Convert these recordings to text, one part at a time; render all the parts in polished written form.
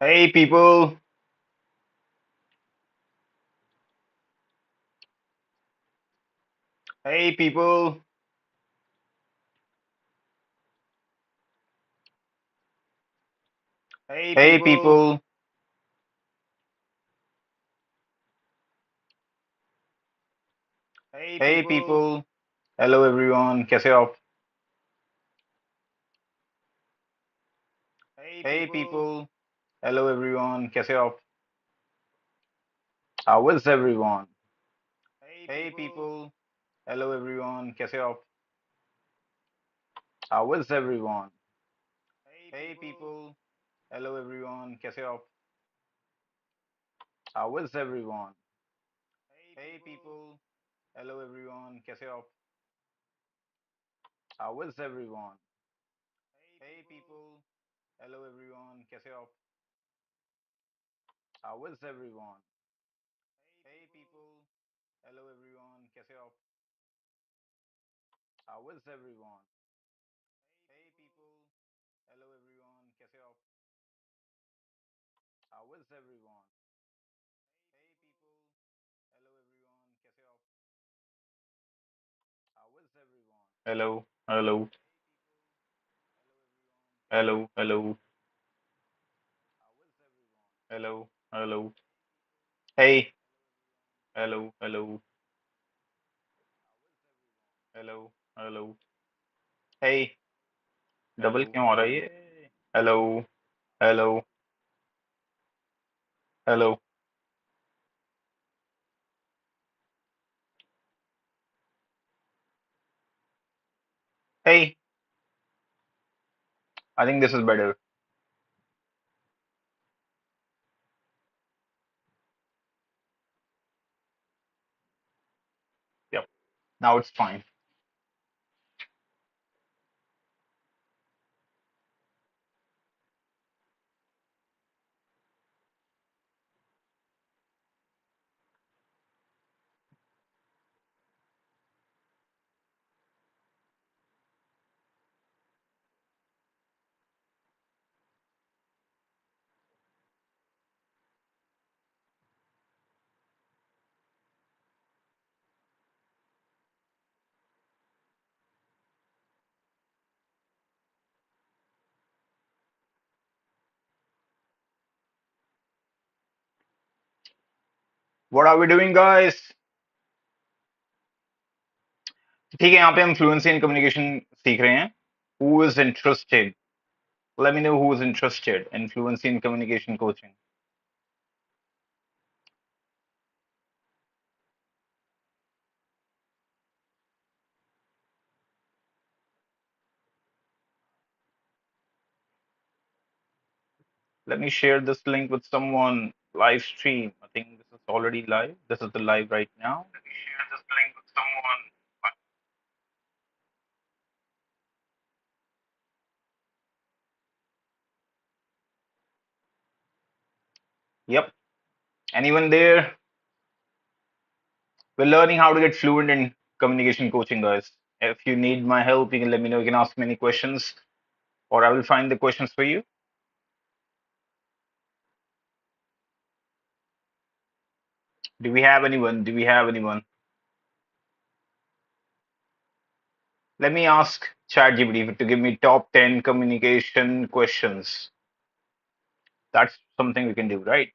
Hey people, hey people, hey people, hey people. Hello everyone, कैसे हो आप? Hey people, hello everyone, कैसे हो आप? How is everyone? Hey people, hello everyone, कैसे हो आप? How is everyone? Hey people, hello everyone, कैसे हो आप? How is everyone? Hey people, hello everyone, कैसे हो आप? How is everyone? Hey people, hello everyone, कैसे हो आप? How is everyone? Hey people, hello everyone, कैसे हो आप? How is everyone? Hey people, hello everyone, कैसे हो आप? How is everyone? Hey people, hello everyone, कैसे हो आप? How is everyone? Hello, hello, hello, hello, hello, hello. Hey, hello, hello, hello, hello. Hey, double क्यों आ रहा है ये? Hello, hello, hello. Hey, I think this is better. Yep, now it's fine. What are we doing, guys? ठीक है, यहाँ पे हम fluency in communication सीख रहे हैं. Who is interested? Let me know who is interested in fluency in communication coaching. Let me share this link with someone. Live stream. I think this is already live. This is the live right now. Let me share this link with someone. Yep. Anyone there? We're learning how to get fluent in communication coaching, guys. If you need my help, you can let me know. You can ask me any questions, or I will find the questions for you. Do we have anyone? Do we have anyone? Let me ask ChatGPT to give me top 10 communication questions. That's something we can do, right?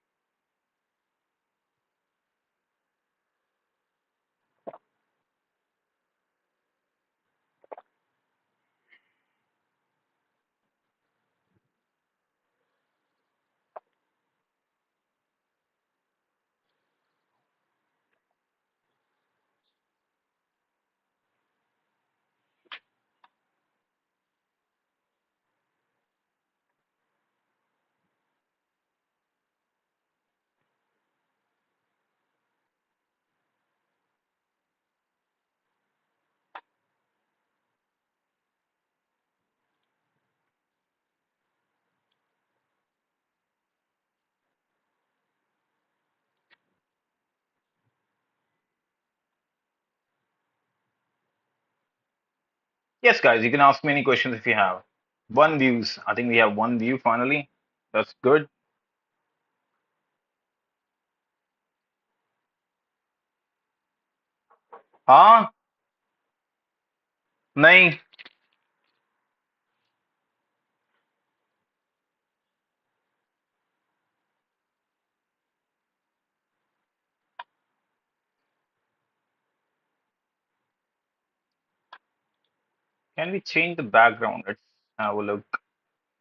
Yes, guys, you can ask me any questions if you have. One views. I think we have one view finally. That's good. हाँ. नहीं. Can we change the background? Let's have a look.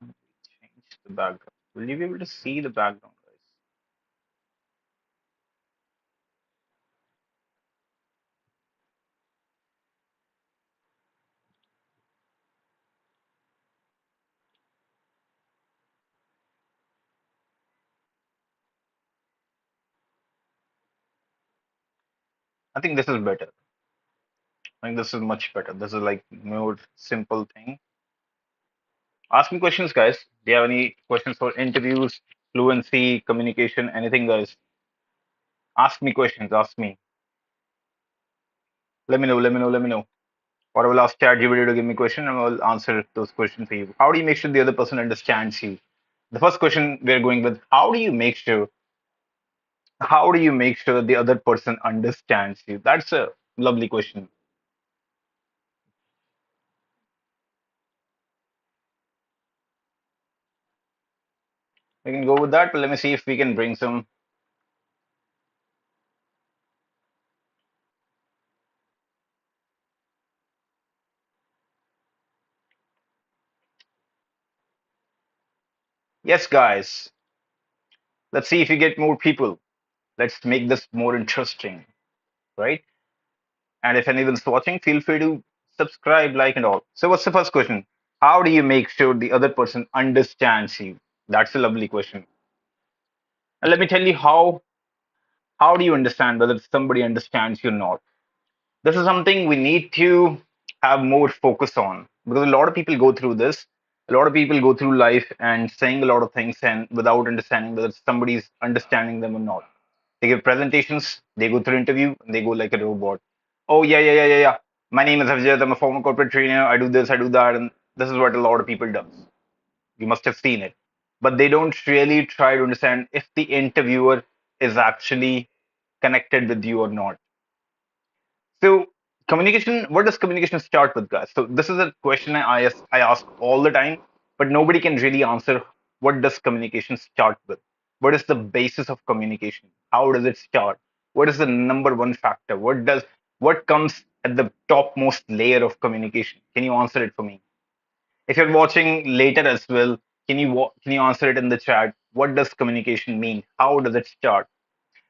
Change the background. Will you be able to see the background, guys? I think this is better. I think this is much better. This is like more simple thing. Ask me questions, guys. Do you have any questions for interviews, fluency, communication, anything, guys? Ask me questions. Ask me. Let me know. Let me know. Let me know. Or I will ask ChatGPT to give me a question and I will answer those questions for you. How do you make sure the other person understands you? The first question we're going with, how do you make sure that the other person understands you? That's a lovely question. We can go with that, but let me see if we can bring some. Yes, guys. Let's see if we get more people. Let's make this more interesting, right? And if anyone's watching, feel free to subscribe, like, and all. So, what's the first question? How do you make sure the other person understands you? That's a lovely question. And let me tell you how do you understand whether somebody understands you or not? This is something we need to have more focus on because a lot of people go through this. A lot of people go through life and saying a lot of things and without understanding whether somebody's understanding them or not. They give presentations, they go through interview, and they go like a robot. Oh yeah, yeah, yeah, yeah, yeah. My name is Avijit. I'm a former corporate trainer. I do this, I do that, and this is what a lot of people does. You must have seen it, but they don't really try to understand if the interviewer is actually connected with you or not. So communication, what does communication start with, guys? So this is a question I ask all the time, but nobody can really answer. What does communication start with? What is the basis of communication? How does it start? What is the number one factor? What comes at the topmost layer of communication? Can you answer it for me? If you're watching later as well, can you answer it in the chat? What does communication mean? How does it start?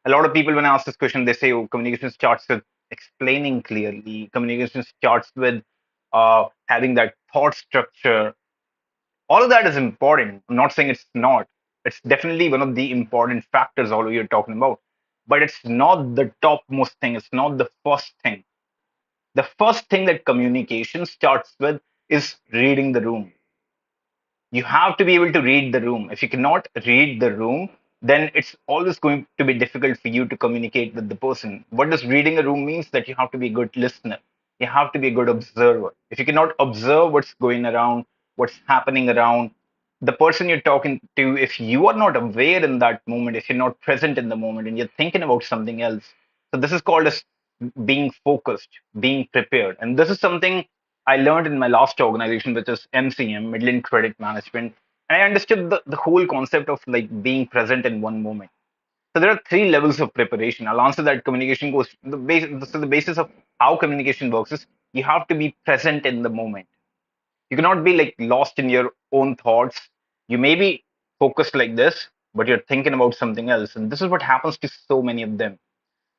A lot of people, when I ask this question, they say, oh, communication starts with explaining clearly. Communication starts with having that thought structure. All of that is important. I'm not saying it's not. It's definitely one of the important factors all you're talking about. But it's not the topmost thing. It's not the first thing. The first thing that communication starts with is reading the room. You have to be able to read the room. If you cannot read the room, then it's always going to be difficult for you to communicate with the person. What does reading a room means? That you have to be a good listener. You have to be a good observer. If you cannot observe what's going around, what's happening around, the person you're talking to, if you are not aware in that moment, if you're not present in the moment and you're thinking about something else, so this is called as being focused, being prepared. And this is something I learned in my last organization, which is MCM, Midland Credit Management. And I understood the whole concept of like being present in one moment. So there are three levels of preparation. I'll answer that. Communication goes the base. So the basis of how communication works is you have to be present in the moment. You cannot be like lost in your own thoughts. You may be focused like this, but you're thinking about something else. And this is what happens to so many of them.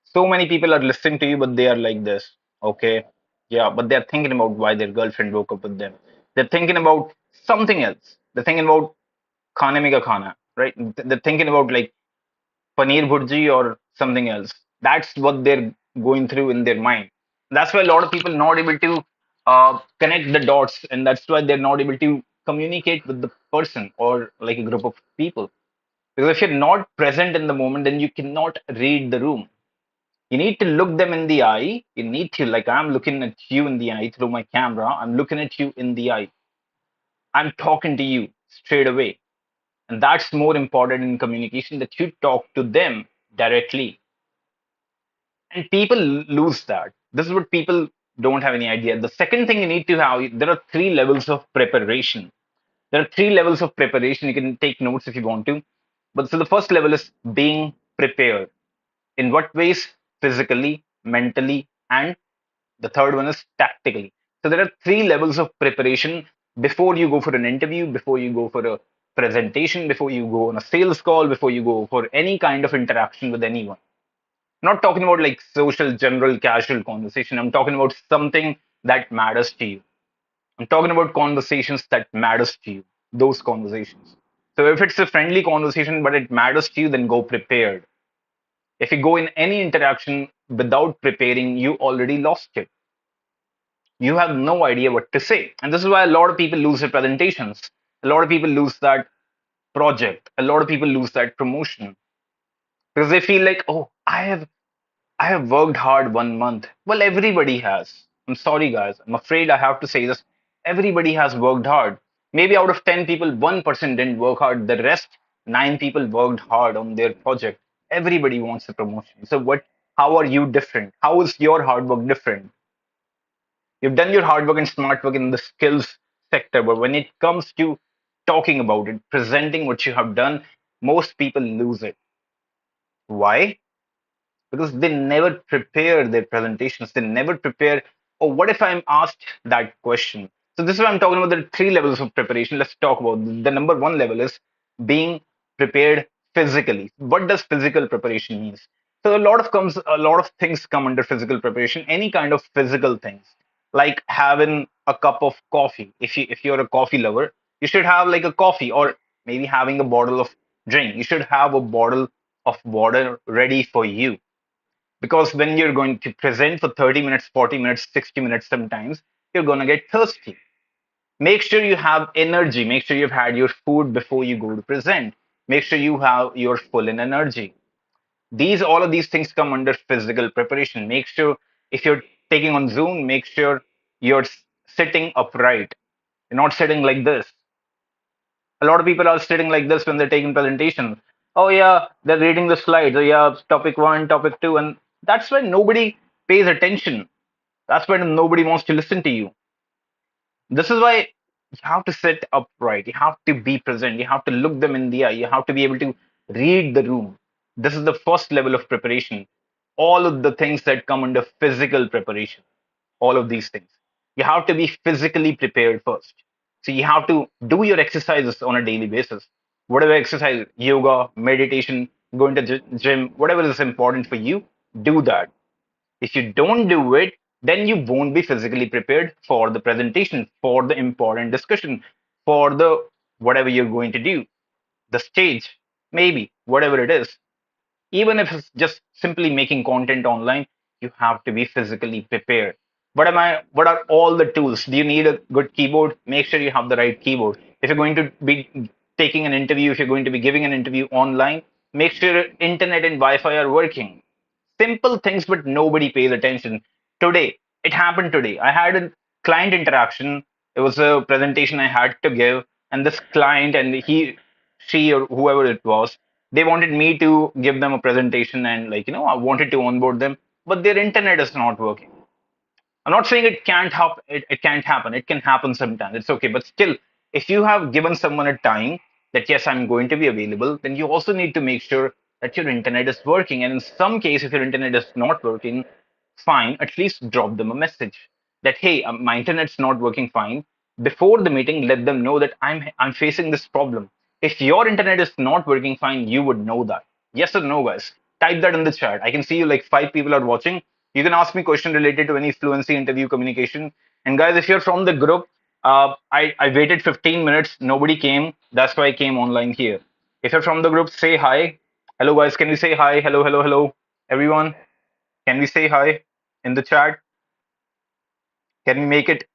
So many people are listening to you, but they are like this. Okay. Yeah, but they're thinking about why their girlfriend broke up with them. They're thinking about something else. They're thinking about khane mein ka khana, right? They're thinking about like paneer bhurji or something else. That's what they're going through in their mind. That's why a lot of people not able to connect the dots, and that's why they're not able to communicate with the person or like a group of people. Because if you're not present in the moment, then you cannot read the room. You need to look them in the eye. You need to, like, I'm looking at you in the eye through my camera. I'm looking at you in the eye. I'm talking to you straight away. And that's more important in communication that you talk to them directly. And people lose that. This is what people don't have any idea. The second thing you need to have, there are three levels of preparation. There are three levels of preparation. You can take notes if you want to. But so the first level is being prepared. In what ways? Physically, mentally, and the third one is tactically. So there are three levels of preparation before you go for an interview, before you go for a presentation, before you go on a sales call, before you go for any kind of interaction with anyone. I'm not talking about like social, general, casual conversation. I'm talking about something that matters to you. I'm talking about conversations that matters to you. Those conversations. So if it's a friendly conversation but it matters to you, then go prepared. If you go in any interaction without preparing, you already lost it. You have no idea what to say. And this is why a lot of people lose their presentations. A lot of people lose that project. A lot of people lose that promotion because they feel like, oh, I have worked hard 1 month. Well, everybody has. I'm sorry, guys. I'm afraid I have to say this. Everybody has worked hard. Maybe out of 10 people, 1% didn't work hard. The rest, 9 people worked hard on their project. Everybody wants a promotion. So what? How are you different? How is your hard work different? You've done your hard work and smart work in the skills sector, but when it comes to talking about it, presenting what you have done, most people lose it. Why? Because they never prepare their presentations. They never prepare, oh, what if I'm asked that question? So this is what I'm talking about. The three levels of preparation. Let's talk about the number one level is being prepared physically. What does physical preparation means? So a lot of things come under physical preparation, any kind of physical things, like having a cup of coffee. If you're a coffee lover, you should have like a coffee, or maybe having a bottle of drink. You should have a bottle of water ready for you, because when you're going to present for 30 minutes, 40 minutes, 60 minutes, sometimes you're going to get thirsty. Make sure you have energy. Make sure you've had your food before you go to present. Make sure you're full in energy. All of these things come under physical preparation. Make sure if you're taking on Zoom, make sure you're sitting upright. You're not sitting like this. A lot of people are sitting like this when they're taking presentations. Oh yeah, they're reading the slides. Oh yeah, topic one, topic two, and that's when nobody pays attention. That's when nobody wants to listen to you. This is why you have to sit upright. You have to be present. You have to look them in the eye. You have to be able to read the room. This is the first level of preparation. All of the things that come under physical preparation, all of these things. You have to be physically prepared first. So you have to do your exercises on a daily basis. Whatever exercise, yoga, meditation, going to gym, whatever is important for you, do that. If you don't do it, then you won't be physically prepared for the presentation, for the important discussion, for the whatever you're going to do, the stage, maybe, whatever it is. Even if it's just simply making content online, you have to be physically prepared. What are all the tools? Do you need a good keyboard? Make sure you have the right keyboard. If you're going to be taking an interview, if you're going to be giving an interview online, make sure internet and Wi-Fi are working. Simple things, but nobody pays attention. Today, it happened today. I had a client interaction. It was a presentation I had to give, and this client and she or whoever it was, they wanted me to give them a presentation, and I wanted to onboard them, but their internet is not working. I'm not saying it can't happen. It can't happen. It can happen sometimes. It's okay. But still, if you have given someone a time that yes, I'm going to be available, then you also need to make sure that your internet is working. And in some case, if your internet is not working, fine. At least drop them a message that hey, my internet's not working fine. Before the meeting, let them know that I'm facing this problem. If your internet is not working fine, you would know that. Yes or no, guys? Type that in the chat. I can see you like 5 people are watching. You can ask me question related to any fluency interview communication. And guys, if you're from the group, I waited 15 minutes. Nobody came. That's why I came online here. If you're from the group, say hi. Hello, guys. Can we say hi? Hello, hello, hello. Everyone, can we say hi in the chat? Can we make it?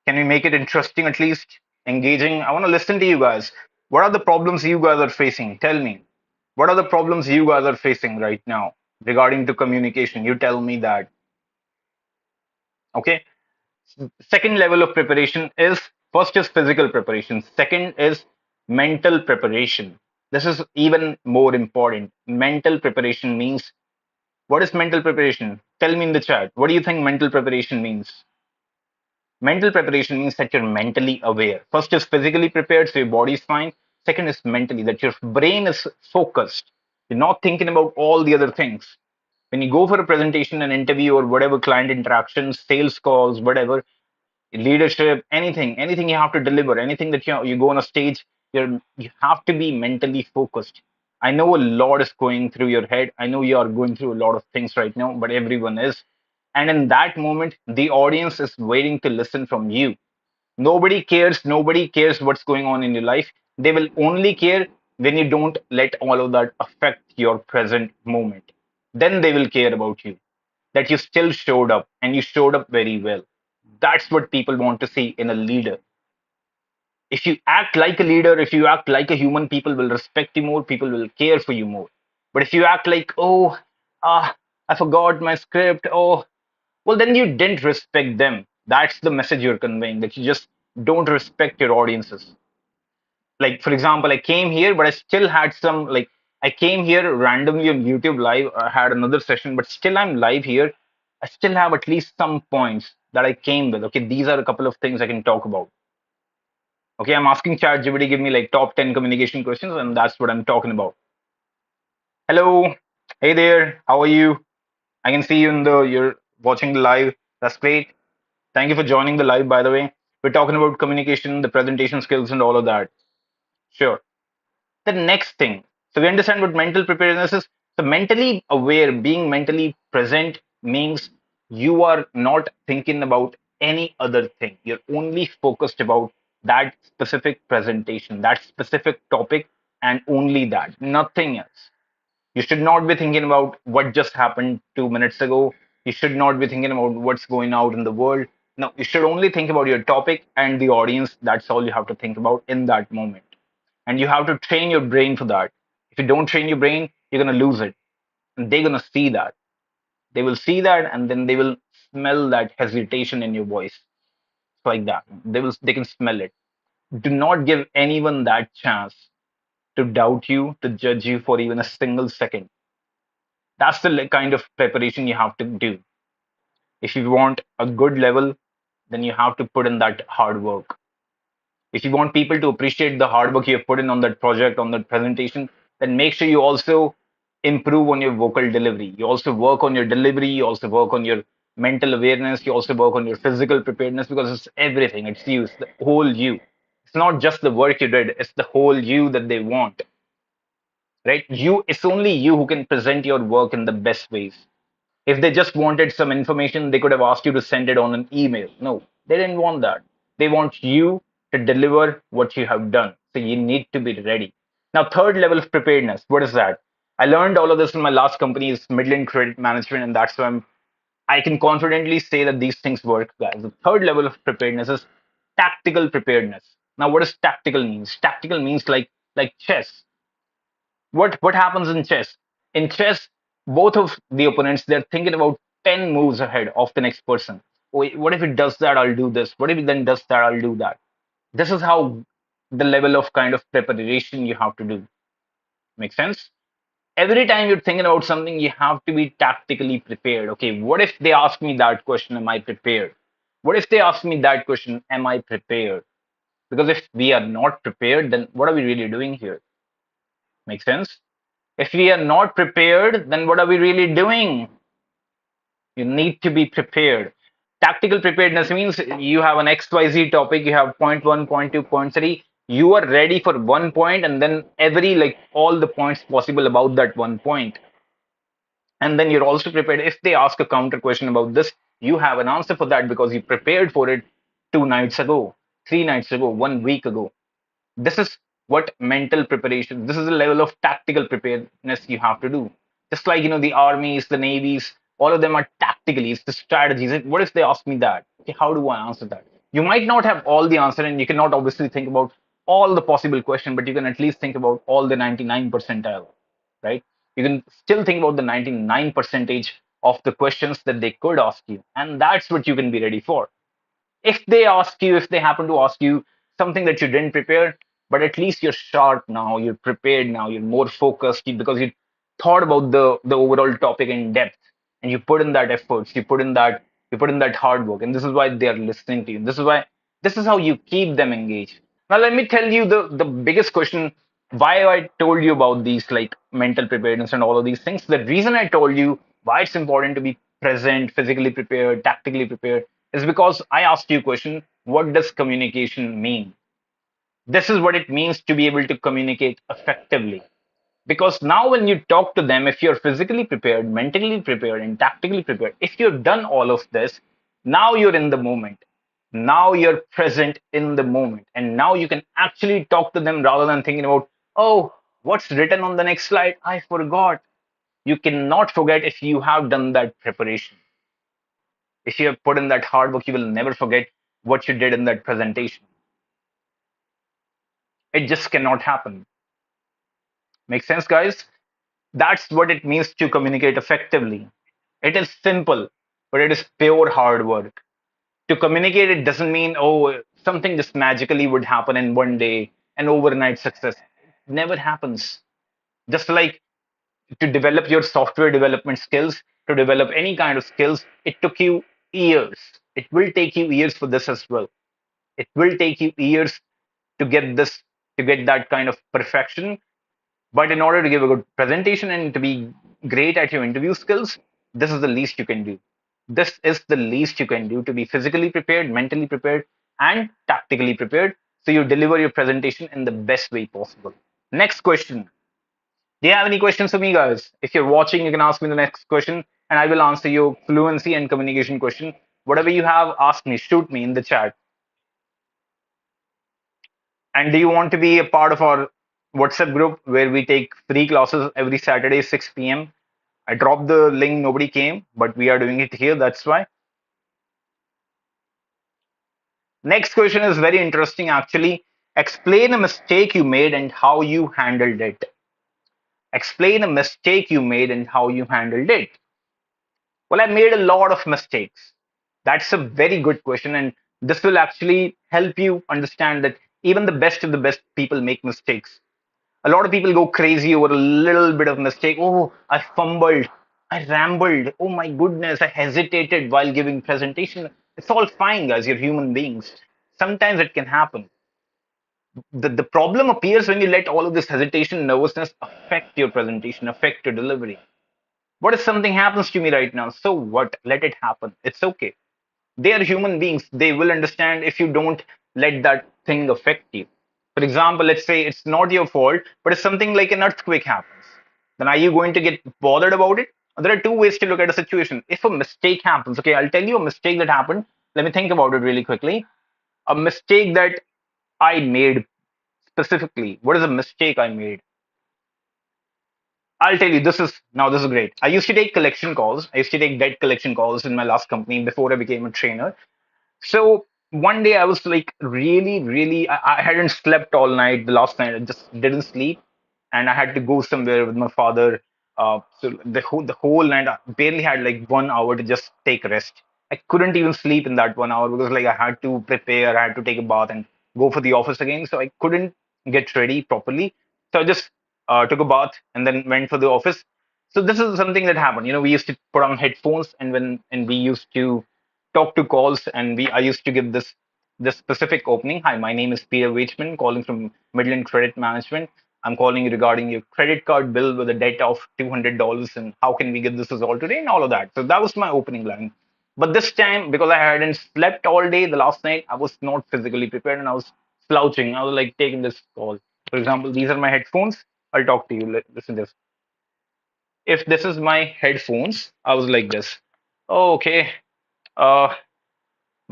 Can we make it interesting at least? Engaging? I want to listen to you guys. What are the problems you guys are facing? Tell me. What are the problems you guys are facing right now regarding to communication? You tell me that. Okay. Second level of preparation is first is physical preparation. Second is mental preparation. This is even more important. Mental preparation means what is mental preparation? Tell me in the chat, what do you think mental preparation means? Mental preparation means that you're mentally aware. First is physically prepared, so your body is fine. Second is mentally, that your brain is focused. You're not thinking about all the other things. When you go for a presentation, an interview, or whatever client interactions, sales calls, whatever, leadership, anything you have to deliver, anything that you go on a stage, you have to be mentally focused. I know a lot is going through your head. I know you are going through a lot of things right now, but everyone is. And in that moment, the audience is waiting to listen from you. Nobody cares what's going on in your life. They will only care when you don't let all of that affect your present moment. Then they will care about you, that you still showed up and you showed up very well. That's what people want to see in a leader. If you act like a leader, if you act like a human, people will respect you more, people will care for you more. But if you act like, oh, I forgot my script, oh, well, then you didn't respect them. That's the message you're conveying, that you just don't respect your audiences. Like, for example, I came here, but I still had some, like, I came here randomly on YouTube live. I had another session, but still I'm live here. I still have at least some points that I came with. Okay, these are a couple of things I can talk about. Okay, I'm asking ChatGPT give me like top 10 communication questions, and that's what I'm talking about. Hello, hey there, how are you? I can see you in the you're watching the live. That's great. Thank you for joining the live, by the way. We're talking about communication, the presentation skills, and all of that. Sure. The next thing. So we understand what mental preparedness is. So mentally aware, being mentally present means you are not thinking about any other thing. You're only focused about that specific presentation, that specific topic, and only that, nothing else. You should not be thinking about what just happened 2 minutes ago. You should not be thinking about what's going out in the world. No, you should only think about your topic and the audience. That's all you have to think about in that moment. And you have to train your brain for that. If you don't train your brain, you're going to lose it. And they're going to see that. They will see that, and then they will smell that hesitation in your voice. It's like that. They can smell it. Do not give anyone that chance to doubt you, to judge you for even a single second. That's the kind of preparation you have to do. If you want a good level, then you have to put in that hard work. If you want people to appreciate the hard work you have put in on that project, on that presentation, then make sure you also improve on your vocal delivery. You also work on your delivery, you also work on your mental awareness, you also work on your physical preparedness, because it's everything. It's you, it's the whole you. It's not just the work you did, it's the whole you that they want. Right? It's only you who can present your work in the best ways. If they just wanted some information, they could have asked you to send it on an email. No, they didn't want that. They want you to deliver what you have done. So you need to be ready. Now, third level of preparedness, what is that? I learned all of this in my last company, is Midland Credit Management, and that's why I can confidently say that these things work, guys. The third level of preparedness is tactical preparedness. Now, what does tactical means? Tactical means like chess. What happens in chess? In chess, both of the opponents, they're thinking about 10 moves ahead of the next person. Wait, what if it does that? I'll do this. What if it then does that? I'll do that. This is how the level of kind of preparation you have to do. Make sense? Every time you're thinking about something, you have to be tactically prepared. Okay, what if they ask me that question? Am I prepared? What if they ask me that question? Am I prepared? Because if we are not prepared, then what are we really doing here? Make sense? If we are not prepared, then what are we really doing? You need to be prepared. Tactical preparedness means you have an XYZ topic, you have point one, point two, point three. You are ready for one point, and then like all the points possible about that one point. And then you're also prepared. If they ask a counter question about this, you have an answer for that because you prepared for it 2 nights ago, 3 nights ago, 1 week ago. This is what mental preparation, this is the level of tactical preparedness you have to do. Just like, the armies, the navies, all of them are tactically, it's the strategies. What if they ask me that? Okay, how do I answer that? You might not have all the answer, and you cannot obviously think about all the possible question, but you can at least think about all the 99 percentile, right? You can still think about the 99 percentage of the questions that they could ask you, and that's what you can be ready for. If they happen to ask you something that you didn't prepare, but at least you're sharp now, you're prepared now, you're more focused because you thought about the overall topic in depth. and you put in that efforts, you put in that hard work, and this is why they are listening to you. This is how you keep them engaged. Now let me tell you the biggest question why I told you about these like mental preparedness and all of these things. The reason I told you why it's important to be present, physically prepared, tactically prepared is because I asked you a question, what does communication mean? This is what it means to be able to communicate effectively. Because now, when you talk to them, if you're physically prepared, mentally prepared, and tactically prepared, if you've done all of this, now you're in the moment. Now you're present in the moment. And now you can actually talk to them rather than thinking about, oh, what's written on the next slide? I forgot. You cannot forget if you have done that preparation. If you have put in that hard work, you will never forget what you did in that presentation. It just cannot happen. Make sense, guys? That's what it means to communicate effectively. It is simple, but it is pure hard work. To communicate, it doesn't mean, oh, something just magically would happen in one day, an overnight success. It never happens. Just like to develop your software development skills, to develop any kind of skills, it took you years. It will take you years for this as well. It will take you years to get this, to get that kind of perfection. But in order to give a good presentation and to be great at your interview skills, this is the least you can do. This is the least you can do to be physically prepared, mentally prepared, and tactically prepared so you deliver your presentation in the best way possible. Next question. Do you have any questions for me, guys? If you're watching, you can ask me the next question and I will answer your fluency and communication question. Whatever you have, ask me, shoot me in the chat. And do you want to be a part of our WhatsApp group where we take free classes every Saturday, 6 p.m.? I dropped the link, nobody came, but we are doing it here. That's why. Next question is very interesting, actually. Explain a mistake you made and how you handled it. Explain a mistake you made and how you handled it. Well, I made a lot of mistakes. That's a very good question, and this will actually help you understand that even the best of the best people make mistakes. A lot of people go crazy over a little bit of mistake. Oh, I fumbled. I rambled. Oh my goodness, I hesitated while giving presentation. It's all fine, guys. You're human beings. Sometimes it can happen. The problem appears when you let all of this hesitation, nervousness affect your presentation, affect your delivery. What if something happens to me right now? So what? Let it happen. It's okay. They are human beings. They will understand if you don't let that thing affect you. For example, let's say it's not your fault, but if something like an earthquake happens, then are you going to get bothered about it? There are two ways to look at a situation. If a mistake happens, okay, I'll tell you a mistake that happened. Let me think about it really quickly. A mistake that I made specifically. What is a mistake I made? I'll tell you, this is great. I used to take collection calls. I used to take debt collection calls in my last company before I became a trainer. So one day I was like really, I hadn't slept all night. The last night I just didn't sleep, and I had to go somewhere with my father. So the whole night I barely had like 1 hour to just take rest. I couldn't even sleep in that 1 hour because like I had to prepare, I had to take a bath and go for the office again. So I couldn't get ready properly. So I just took a bath and then went for the office. So this is something that happened. We used to put on headphones and we used to talk to calls, and we I used to give this specific opening. Hi, my name is Peter Waitman, calling from Midland Credit Management. I'm calling you regarding your credit card bill with a debt of $200, and how can we get this resolved today, and all of that. So that was my opening line. But this time, because I hadn't slept all day the last night, I was not physically prepared and I was slouching. I was like taking this call. For example, these are my headphones. I'll talk to you. Listen to this. If this is my headphones, I was like this. Oh, okay. Uh,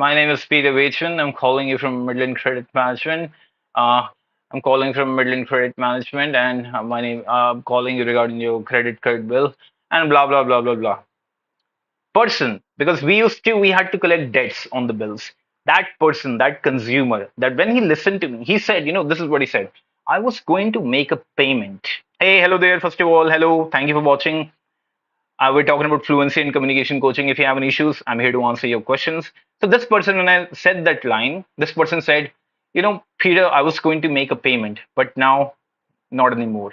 My name is Peter Waitman. I'm calling you from Midland Credit Management. Uh, I'm calling from Midland Credit Management, and I'm calling you regarding your credit card bill, and blah blah blah blah blah. Person, because we had to collect debts on the bills. That person, that consumer, that when he listened to me, he said, this is what he said. I was going to make a payment. Hey, hello there. First of all, hello. Thank you for watching. We're talking about fluency and communication coaching. If you have any issues, I'm here to answer your questions. So this person, when I said that line, this person said, Peter, I was going to make a payment, but now not anymore.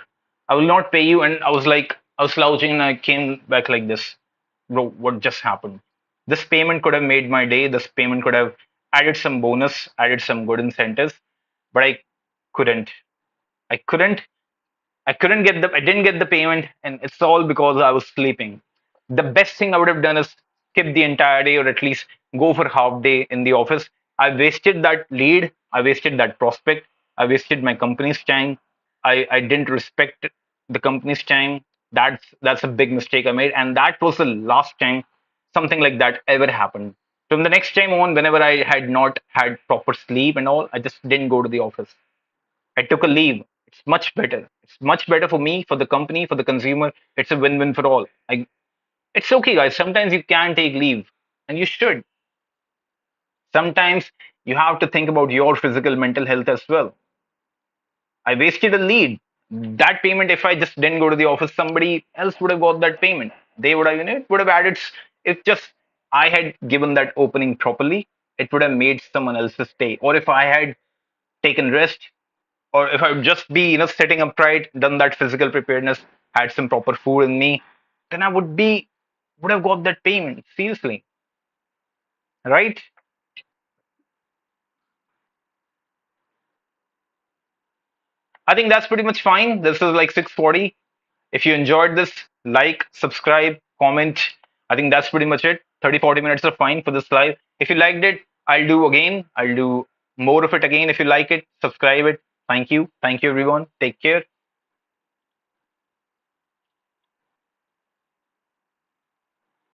I will not pay you. And I was slouching and I came back like this. bro, what just happened? This payment could have made my day. This payment could have added some bonus, added some good incentives, but couldn't. I couldn't. I didn't get the payment, and it's all because I was sleeping. The best thing I would have done is skip the entire day or at least go for half day in the office. I wasted that lead, I wasted that prospect, I wasted my company's time. I didn't respect the company's time. That's a big mistake I made, and that was the last time something like that ever happened. From the next time on, whenever I had not had proper sleep and all, I just didn't go to the office. I took a leave. It's much better. It's much better for me, for the company, for the consumer. It's a win-win for all. It's okay, guys. Sometimes you can take leave, and you should. Sometimes you have to think about your physical, mental health as well. I wasted a lead. That payment, if I just didn't go to the office, somebody else would have got that payment. They would have, it would have added. If just I had given that opening properly, it would have made someone else's day. Or if I had taken rest, or if I would just be, sitting upright, done that physical preparedness, had some proper food in me, then I would have got that payment. Seriously, right? I think that's pretty much fine. This is like 6:40. If you enjoyed this, like, subscribe, comment. I think that's pretty much it. 30-40 minutes are fine for this live. If you liked it, I'll do again. I'll do more of it again. If you like it, subscribe it. Thank you. Thank you, everyone. Take care.